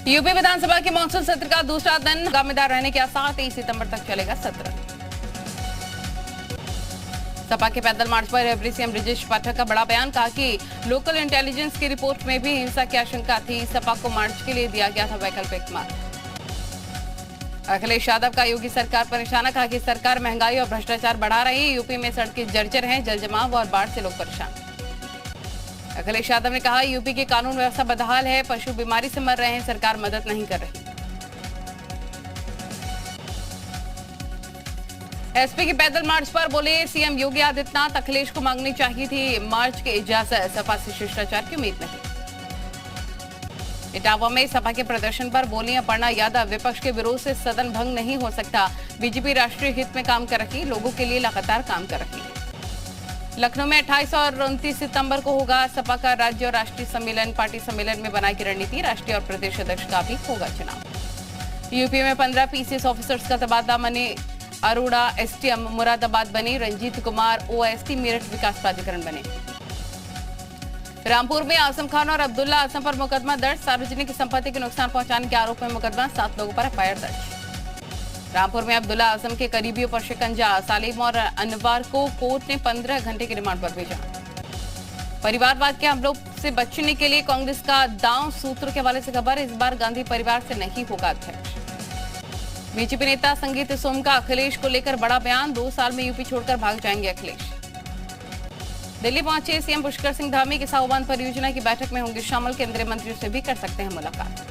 UP विधानसभा के monsoon सत्र का दूसरा दिन लगातार रहने के आसार 23 सितंबर तक चलेगा सत्र। सपा के पैदल मार्च पर रेवरी सीएम ब्रजेश पाठक का बड़ा बयान, कहा कि लोकल इंटेलिजेंस की रिपोर्ट में भी हिंसा की आशंका थी। सपा को मार्च के लिए दिया गया था वैकल्पिक मार्ग। अखिलेश यादव का योगी सरकार पर निशाना, कहा कि सरकार महंगाई और भ्रष्टाचार बढ़ा रही है। यूपी में सड़कें जर्जर हैं, जल जमाव और बाढ़ से लोग परेशान। अखिलेश यादव ने कहा, यूपी की कानून व्यवस्था बदहाल है, पशु बीमारी से मर रहे हैं, सरकार मदद नहीं कर रही। एसपी की पैदल मार्च पर बोले सीएम योगी आदित्यनाथ, अखिलेश को मांगनी चाहिए थी मार्च की इजाजत, सपा से शिष्टाचार की उम्मीद नहीं। इटावा में सपा के प्रदर्शन पर बोली अपर्णा यादव, विपक्ष के विरोध से सदन भंग नहीं हो सकता। बीजेपी राष्ट्रीय हित में काम कर रही, लोगों के लिए लगातार काम कर रही है। लखनऊ में 28 और 29 सितंबर को होगा सपा का राज्य और राष्ट्रीय सम्मेलन। पार्टी सम्मेलन में बनाई रणनीति, राष्ट्रीय और प्रदेश अध्यक्ष का भी होगा चुनाव। यूपी में 15 पीसीएस ऑफिसर्स का तबादला, मनी अरोड़ा एसटीएम मुरादाबाद बने, रंजीत कुमार ओएसटी मेरठ विकास प्राधिकरण बने। रामपुर में आजम खान और अब्दुल्ला आजम पर मुकदमा दर्ज, सार्वजनिक संपत्ति के नुकसान पहुंचाने के आरोप में मुकदमा, 7 लोगों पर एफआईआर दर्ज। रामपुर में अब्दुल्ला आजम के करीबियों पर शिकंजा, सालिम और अनवर को कोर्ट ने 15 घंटे के रिमांड पर भेजा। परिवारवाद के हमलों से बचने के लिए कांग्रेस का दांव, सूत्रों के हवाले से खबर, इस बार गांधी परिवार से नहीं होगा अध्यक्ष। बीजेपी नेता संगीत सोम का अखिलेश को लेकर बड़ा बयान, 2 साल में यूपी छोड़कर भाग जाएंगे अखिलेश। दिल्ली पहुंचे सीएम पुष्कर सिंह धामी, किसाऊ बांध परियोजना की बैठक में होंगे शामिल, केंद्रीय मंत्रियों से भी कर सकते हैं मुलाकात।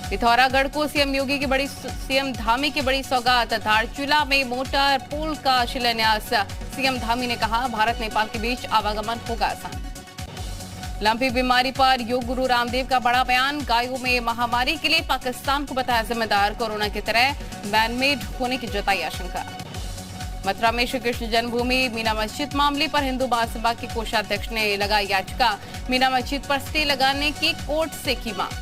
पिथौरागढ़ को सीएम योगी की सीएम धामी की बड़ी सौगात, धारचूला में मोटर पुल का शिलान्यास। सीएम धामी ने कहा, भारत नेपाल के बीच आवागमन होगा आसान। लंपी बीमारी पर योग गुरु रामदेव का बड़ा बयान, गायों में महामारी के लिए पाकिस्तान को बताया जिम्मेदार, कोरोना की तरह मैनमेड होने की जताई आशंका। मथुरा में श्री कृष्ण जन्मभूमि मीना मस्जिद मामले पर हिंदू महासभा के कोषाध्यक्ष ने लगाई याचिका, मीना मस्जिद पर स्टे लगाने की कोर्ट से की मांग।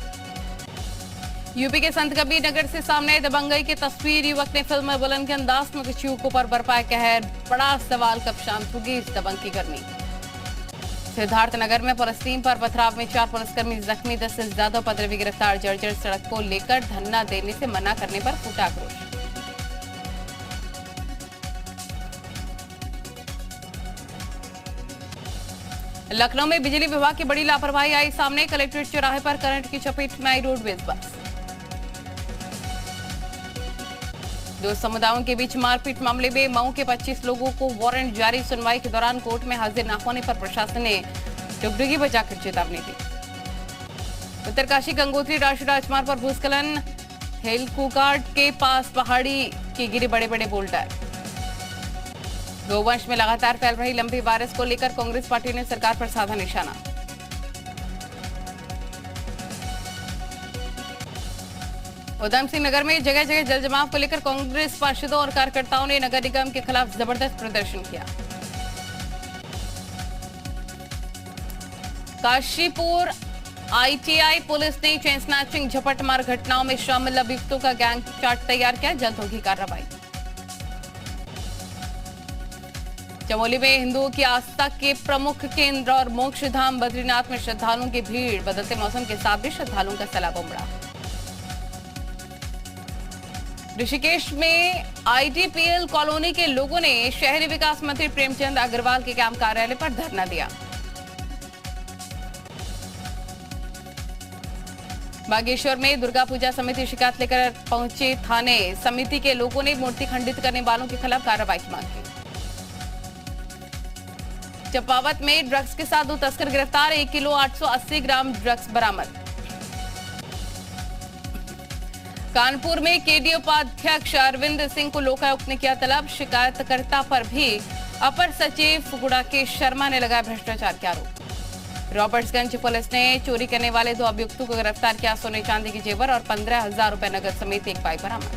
यूपी के संत कबीर नगर से सामने दबंगई की तस्वीर, युवक ने फिल्म में बुलंद के अंदाज में कुछ युवकों पर बरपाया कहर, बड़ा सवाल कब शांत होगी इस दबंग की गर्मी। सिद्धार्थ नगर में पुलिस टीम पर पथराव में 4 पुलिसकर्मी जख्मी, 10 से ज्यादा उपद्रवी गिरफ्तार, जर्जर सड़क को लेकर धरना देने से मना करने पर फूटा आक्रोश। लखनऊ में बिजली विभाग की बड़ी लापरवाही आई सामने, कलेक्ट्रेट चौराहे पर करंट की चपेट में आई रोडवेज बस। 2 समुदायों के बीच मारपीट मामले में मऊ के 25 लोगों को वारंट जारी, सुनवाई के दौरान कोर्ट में हाजिर न होने पर प्रशासन ने डुगडुगी बजाकर चेतावनी दी। उत्तरकाशी गंगोत्री राष्ट्रीय राजमार्ग पर भूस्खलन, हेलकुकाट के पास पहाड़ी के गिरे बड़े बड़े बोल्डर। गोवंश में लगातार फैल रही लंबी वायरस को लेकर कांग्रेस पार्टी ने सरकार पर साधा निशाना। उधम सिंह नगर में जगह जगह जल जमाव को लेकर कांग्रेस पार्षदों और कार्यकर्ताओं ने नगर निगम के खिलाफ जबरदस्त प्रदर्शन किया। काशीपुर आईटीआई पुलिस ने चेन स्नैचिंग झपटमार घटनाओं में शामिल अभियुक्तों का गैंग चार्ट तैयार किया, जल्द होगी कार्रवाई। चमोली में हिंदुओं की आस्था के प्रमुख केंद्र और मोक्ष धाम बद्रीनाथ में श्रद्धालुओं की भीड़, बदलते मौसम के साथ भी श्रद्धालुओं का सैलाब उमड़ा। ऋषिकेश में आईटीपीएल कॉलोनी के लोगों ने शहरी विकास मंत्री प्रेमचंद अग्रवाल के कैंप कार्यालय पर धरना दिया। बागेश्वर में दुर्गा पूजा समिति शिकायत लेकर पहुंचे थाने, समिति के लोगों ने मूर्ति खंडित करने वालों के खिलाफ कार्रवाई की मांग की। चंपावत में ड्रग्स के साथ 2 तस्कर गिरफ्तार, 1 किलो 880 ग्राम ड्रग्स बरामद। कानपुर में केडी उपाध्यक्ष अरविंद सिंह को लोकायुक्त ने किया तलब, शिकायतकर्ता पर भी अपर सचिव गुड़ाकेश शर्मा ने लगाया भ्रष्टाचार के आरोप। रॉबर्ट्सगंज पुलिस ने चोरी करने वाले 2 अभियुक्तों को गिरफ्तार किया, सोने चांदी के जेवर और 15,000 रुपए नकद समेत एक बाइक बरामद।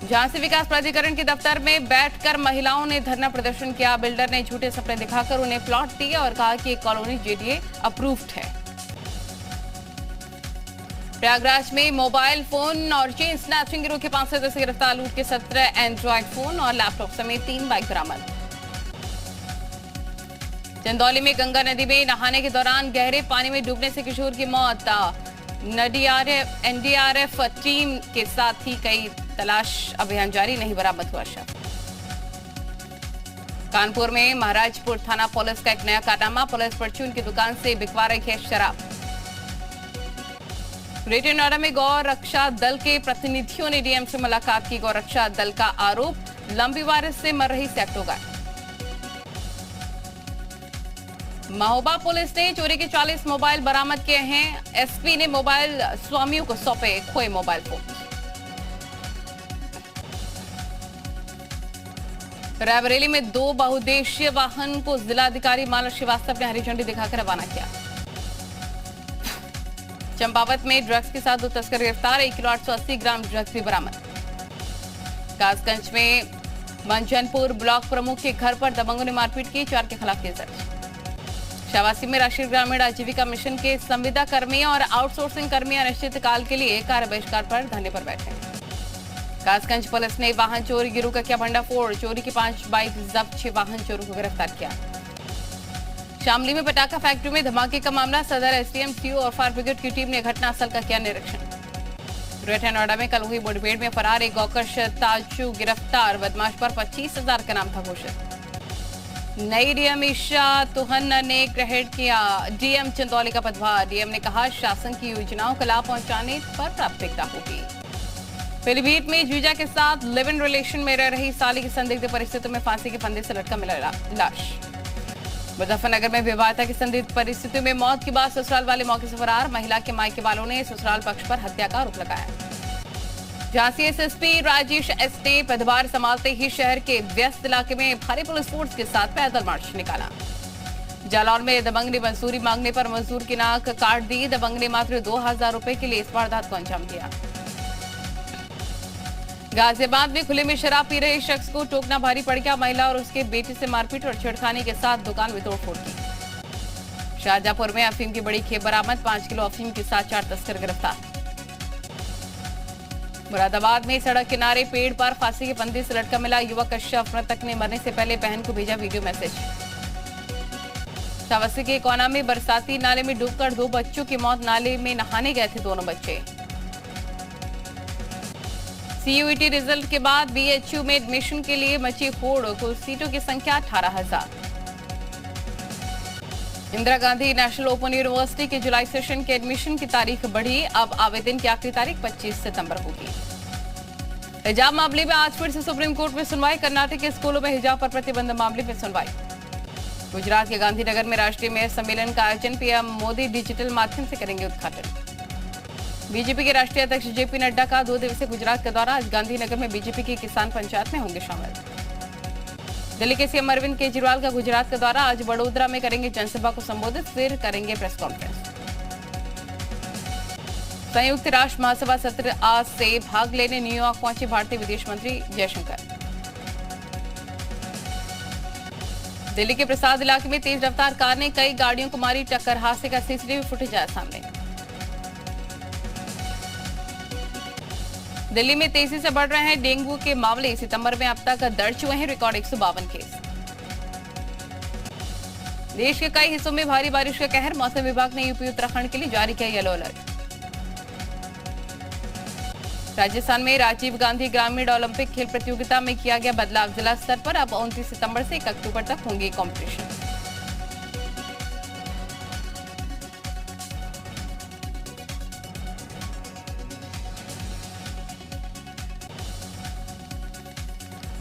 झांसी विकास प्राधिकरण के दफ्तर में बैठकर महिलाओं ने धरना प्रदर्शन किया, बिल्डर ने झूठे सपने दिखाकर उन्हें प्लॉट दिए और कहा कि ये कॉलोनी जेडीए अप्रूव्ड है। प्रयागराज में मोबाइल फोन और चेन स्नैचिंग गिरोह के 5 सदस्य गिरफ्तार, लूट के 17 एंड्रॉइड फोन और लैपटॉप समेत 3 बाइक बरामद। चंदौली में गंगा नदी में नहाने के दौरान गहरे पानी में डूबने से किशोर की मौत। एनडीआरएफ टीम के साथ ही कई तलाश अभियान जारी, नहीं बरामद हुआ शव। कानपुर में महाराजपुर थाना पुलिस का एक नया कारनामा, पुलिस परचून की दुकान से बिकवा रही है शराब। ग्रेटर नोएडा में गौ रक्षा दल के प्रतिनिधियों ने डीएम से मुलाकात की। गौ रक्षा दल का आरोप, लंबी वायरस से मर रही सैकड़ों गाय। महोबा पुलिस ने चोरी के 40 मोबाइल बरामद किए हैं। एसपी ने मोबाइल स्वामियों को सौंपे खोए मोबाइल फोन। रायबरेली में 2 बहुउद्देशीय वाहन को जिलाधिकारी मानस श्रीवास्तव ने हरी झंडी दिखाकर रवाना किया। चंपावत में ड्रग्स के साथ 2 तस्कर गिरफ्तार, 1 किलो 880 ग्राम ड्रग्स भी बरामद। कासगंज में मंजनपुर ब्लॉक प्रमुख के घर पर दबंगों ने मारपीट की, 4 के खिलाफ केस दर्ज। शावासी में राष्ट्रीय ग्रामीण आजीविका मिशन के संविदा कर्मी और आउटसोर्सिंग कर्मी अनिश्चितकाल के लिए कार्य बहिष्कार पर धरने पर बैठे। कासगंज पुलिस ने वाहन चोरी गिरोह का किया भंडाफोड़, चोरी की 5 बाइक जब्त, 6 वाहन चोरों को गिरफ्तार किया। शामली में पटाखा फैक्ट्री में धमाके का मामला, सदर एसडीएम सीओ और फायर ब्रिगेड की टीम ने घटनास्थल का किया निरीक्षण। ग्रेटर नोएडा में कल हुई मुठभेड़ में फरार एक गौकश ताजू गिरफ्तार, बदमाश पर 25,000 का नाम था घोषित। नई डीएम ईशा तुहन्ना ने ग्रहण किया डीएम चंदौली का पदभार। डीएम ने कहा शासन की योजनाओं का लाभ पहुंचाने पर प्राथमिकता होगी। पीलीभीत में जीजा के साथ लिव इन रिलेशन में रह रही साली की संदिग्ध परिस्थितियों में फांसी के फंदे से लटका मिला लाश। मुजफ्फरनगर में विवाहिता की संदिग्ध परिस्थितियों में मौत के बाद ससुराल वाले मौके से फरार, महिला के मायके वालों ने ससुराल पक्ष पर हत्या का आरोप लगाया। झांसी एसएसपी राजेश एस ने पदभार संभालते ही शहर के व्यस्त इलाके में भारी पुलिस फोर्स के साथ पैदल मार्च निकाला। जालौर में दबंग ने मंजूरी मांगने पर मजदूर की नाक काट दी, दबंग ने मात्र 2,000 रुपए के लिए इस वारदात को अंजाम दिया। गाजियाबाद में खुले में शराब पी रहे शख्स को टोकना भारी पड़ गया, महिला और उसके बेटे से मारपीट और छेड़खानी के साथ दुकान में तोड़फोड़ की। शाहजहांपुर में अफीम की बड़ी खेप बरामद, 5 किलो अफीम के साथ 4 तस्कर गिरफ्तार। मुरादाबाद में सड़क किनारे पेड़ पर फांसी के फंदे से लटका मिला युवक का शव, मृतक ने मरने से पहले बहन को भेजा वीडियो मैसेज। शावसी के कोना में बरसाती नाले में डूबकर 2 बच्चों की मौत, नाले में नहाने गए थे दोनों बच्चे। सीयूईटी रिजल्ट के बाद बीएचयू में एडमिशन के लिए मची होड़, कुल सीटों की संख्या 18,000। Indira Gandhi national open university के जुलाई सेशन के एडमिशन की तारीख बढ़ी, अब आवेदन की आखिरी तारीख 25 सितंबर होगी। हिजाब मामले में आज फिर से सुप्रीम कोर्ट में सुनवाई, कर्नाटक के स्कूलों में हिजाब पर प्रतिबंध मामले में सुनवाई। गुजरात के गांधीनगर में राष्ट्रीय मेयर सम्मेलन का आयोजन, पीएम मोदी डिजिटल माध्यम से करेंगे उद्घाटन। बीजेपी के राष्ट्रीय अध्यक्ष जेपी नड्डा का 2 दिवसीय गुजरात का दौरा, आज गांधीनगर में बीजेपी की किसान पंचायत में होंगे शामिल। दिल्ली के सीएम अरविंद केजरीवाल का गुजरात का दौरा, आज बड़ोदरा में करेंगे जनसभा को संबोधित, फिर करेंगे प्रेस कॉन्फ्रेंस। संयुक्त राष्ट्र महासभा सत्र आज से भाग लेने न्यूयॉर्क पहुंचे भारतीय विदेश मंत्री जयशंकर। दिल्ली के प्रसाद इलाके में तेज रफ्तार कार ने कई गाड़ियों को मारी टक्कर, हादसे का सीसीटीवी फुटेज आया सामने। दिल्ली में तेजी से बढ़ रहे हैं डेंगू के मामले, सितंबर में अब तक दर्ज हुए हैं रिकॉर्ड 152 केस। देश के कई हिस्सों में भारी बारिश का कहर, मौसम विभाग ने यूपी उत्तराखंड के लिए जारी किया येलो अलर्ट। राजस्थान में राजीव गांधी ग्रामीण ओलंपिक खेल प्रतियोगिता में किया गया बदलाव, जिला स्तर पर अब 29 सितंबर से 1 अक्टूबर तक होंगे कॉम्पिटिशन।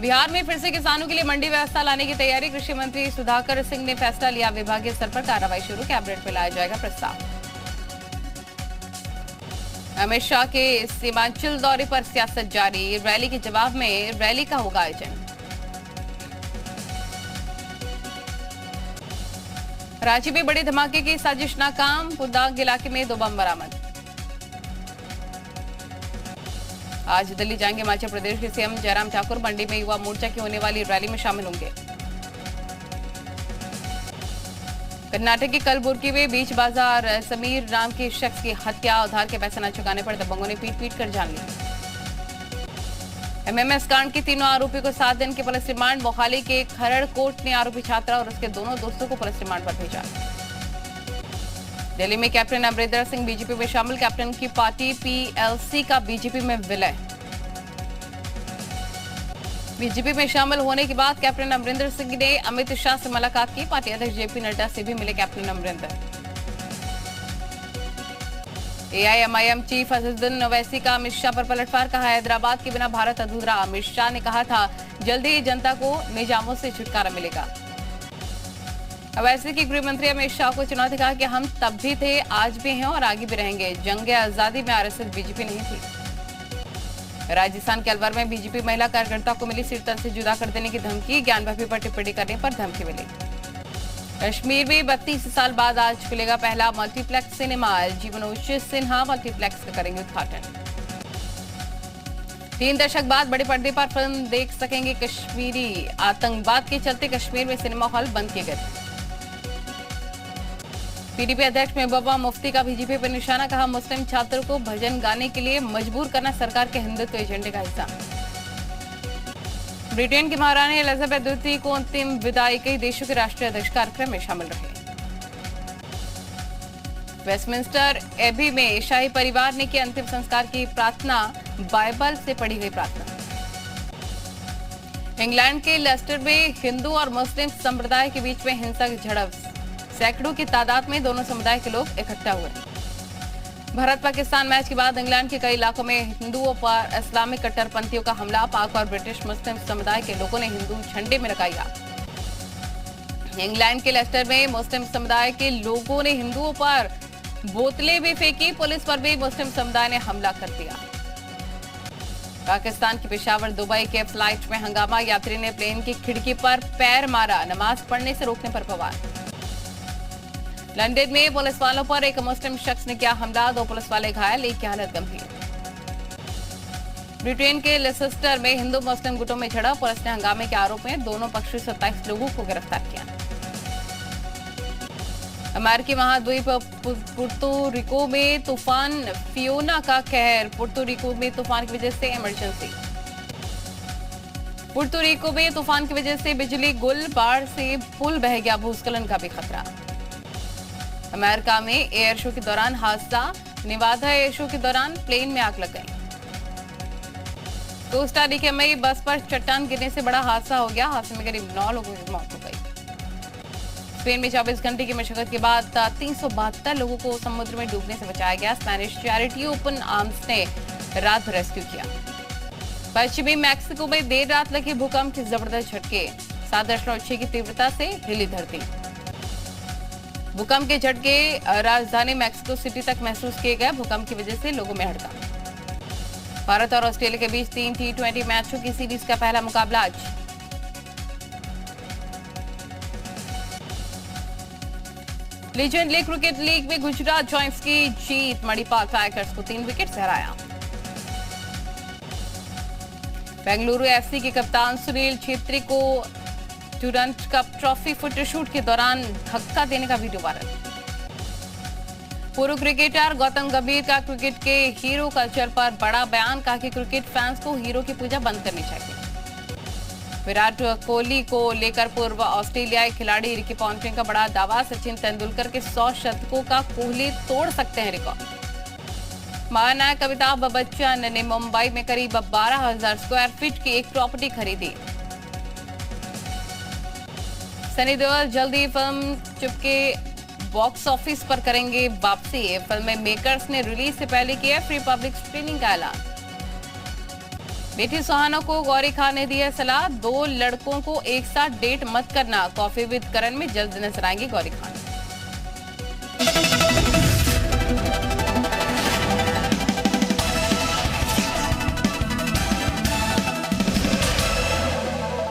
बिहार में फिर से किसानों के लिए मंडी व्यवस्था लाने की तैयारी, कृषि मंत्री सुधाकर सिंह ने फैसला लिया, विभागीय स्तर पर कार्रवाई शुरू, कैबिनेट में लाया जाएगा प्रस्ताव। अमित शाह के सीमांचल दौरे पर सियासत जारी, रैली के जवाब में रैली का होगा आयोजन। रांची में बड़े धमाके की साजिश नाकाम, पुदांग इलाके में 2 बम बरामद। आज दिल्ली जाएंगे हिमाचल प्रदेश के सीएम जयराम ठाकुर, मंडी में युवा मोर्चा की होने वाली रैली में शामिल होंगे। कर्नाटक के कलबुर्गी में बीच बाजार समीर नाम के शख्स की हत्या, उधार के पैसे न चुकाने पर दबंगों ने पीट कर जान ली। एमएमएस कांड के तीनों आरोपियों को 7 दिन के पुलिस रिमांड। मोहाली के खरड़ कोर्ट ने आरोपी छात्रा और उसके दोनों दोस्तों को पुलिस रिमांड पर भेजा। दिल्ली में कैप्टन अमरिंदर सिंह बीजेपी में शामिल। कैप्टन की पार्टी पीएलसी का बीजेपी में विलय। बीजेपी में शामिल होने के बाद कैप्टन अमरिंदर सिंह ने अमित शाह से मुलाकात की। पार्टी अध्यक्ष जेपी नड्डा से भी मिले captain Amarinder. AIMIM chief Asaduddin Owaisi का अमित शाह पर पलटवार। कहा, हैदराबाद के बिना भारत अधूरा। अमित शाह ने कहा था जल्दी ही जनता को निजामों से छुटकारा मिलेगा। ओवैसी के गृह मंत्री अमित शाह को चुनौती। कहा कि हम तब भी थे, आज भी हैं और आगे भी रहेंगे। जंगे आजादी में आरएसएस बीजेपी नहीं थी। राजस्थान के अलवर में बीजेपी महिला कार्यकर्ता को मिली कीर्तन से जुदा कर देने की धमकी। ज्ञानवापी पर टिप्पणी करने पर धमकी मिली। कश्मीर में 32 साल बाद आज खुलेगा पहला मल्टीप्लेक्स सिनेमा। जीवनोज सिन्हा मल्टीप्लेक्स का करेंगे उद्घाटन। 3 दशक बाद बड़े पर्दे पर फिल्म देख सकेंगे कश्मीरी। आतंकवाद के चलते कश्मीर में सिनेमा हॉल बंद किए गए थे। पीडीपी अध्यक्ष महबूबा मुफ्ती का बीजेपी पर निशाना। कहा, मुस्लिम छात्रों को भजन गाने के लिए मजबूर करना सरकार के हिंदुत्व एजेंडे का हिस्सा। ब्रिटेन की महारानी एलिजाबेथ द्वितीय को अंतिम विदाई। कई देशों के राष्ट्रीय अध्यक्ष कार्यक्रम में शामिल रहे। वेस्टमिंस्टर एबी में शाही परिवार ने किया अंतिम संस्कार की प्रार्थना। बाइबल से पढ़ी गई प्रार्थना। इंग्लैंड के लेस्टर में हिंदू और मुस्लिम संप्रदाय के बीच में हिंसा की झड़प। सैकड़ों की तादाद में दोनों समुदाय के लोग इकट्ठा हुए। भारत पाकिस्तान मैच के बाद इंग्लैंड के कई इलाकों में हिंदुओं पर इस्लामिक कट्टरपंथियों का हमला। पाक और ब्रिटिश मुस्लिम समुदाय के लोगों ने हिंदू झंडे में लगाई आग। इंग्लैंड के लेस्टर में मुस्लिम समुदाय के लोगों ने हिंदुओं पर बोतलें भी फेंकी। पुलिस पर भी मुस्लिम समुदाय ने हमला कर दिया। पाकिस्तान की पेशावर दुबई के फ्लाइट में हंगामा। यात्री ने प्लेन की खिड़की पर पैर मारा। नमाज पढ़ने से रोकने पर बवाल। लंदन में पुलिस वालों पर एक मुस्लिम शख्स ने किया हमला। 2 पुलिस वाले घायल, एक की हालत गंभीर। ब्रिटेन के लेसेस्टर में हिंदू मुस्लिम गुटों में झड़प। पुलिस ने हंगामे के आरोप में दोनों पक्षों 27 लोगों को गिरफ्तार किया। अमेरिकी महाद्वीप पुर्तो रिको में तूफान फियोना का कहर। पुर्तो रिको में तूफान की वजह से इमरजेंसी। पुर्तो रिको में तूफान की वजह से बिजली गुल। बाढ़ से पुल बह गया। भूस्खलन का भी खतरा। अमेरिका में एयर शो के दौरान हादसा। निवादा एयर शो के दौरान प्लेन में आग लग गई। कोस्टा रिका में बस पर चट्टान गिरने से बड़ा हादसा हो गया। हादसे में करीब 9 लोगों की मौत हो गई। स्पेन में 24 घंटे की मशक्कत के बाद 372 लोगों को समुद्र में डूबने से बचाया गया। स्पेनिश चैरिटी ओपन आर्म्स ने रात रेस्क्यू किया। पश्चिमी मैक्सिको में देर रात लगे भूकंप के जबरदस्त झटके। 7.6 की तीव्रता से हिली धरती। भूकंप के झटके राजधानी मैक्सिको सिटी तक महसूस किए गए। भूकंप की वजह से लोगों में हड़कंप। भारत और ऑस्ट्रेलिया के बीच 3 T20 मैचों की सीरीज का पहला मुकाबला आज। लीजेंड लीग क्रिकेट लीग में गुजरात जॉइंट्स की जीत। मणिपाल टाइगर्स को 3 विकेट से हराया। बेंगलुरु एफसी के कप्तान सुनील छेत्री को डुरंट कप ट्रॉफी फोटोशूट के दौरान धक्का देने का वीडियो वायरल। पूर्व क्रिकेटर गौतम गंभीर का क्रिकेट के हीरो कल्चर पर बड़ा बयान। कहा कि क्रिकेट फैंस को हीरो की पूजा बंद करनी चाहिए। विराट कोहली को लेकर पूर्व ऑस्ट्रेलियाई खिलाड़ी रिकी पॉन्टिंग का बड़ा दावा। सचिन तेंदुलकर के 100 शतकों का कोहली तोड़ सकते हैं रिकॉर्ड। महानायक अमिताभ बच्चन ने मुंबई में करीब 12,000 स्क्वायर फीट की एक प्रॉपर्टी खरीदी। सनी देओल जल्दी फिल्म चुपके बॉक्स ऑफिस पर करेंगे वापसी। फिल्म मेकर्स ने रिलीज से पहले किया फ्री पब्लिक स्क्रीनिंग का ऐलान। बेटी सुहाना को गौरी खान ने दी है सलाह। 2 लड़कों को एक साथ डेट मत करना। कॉफी विद करण में जल्द नजर आएंगी गौरी खान।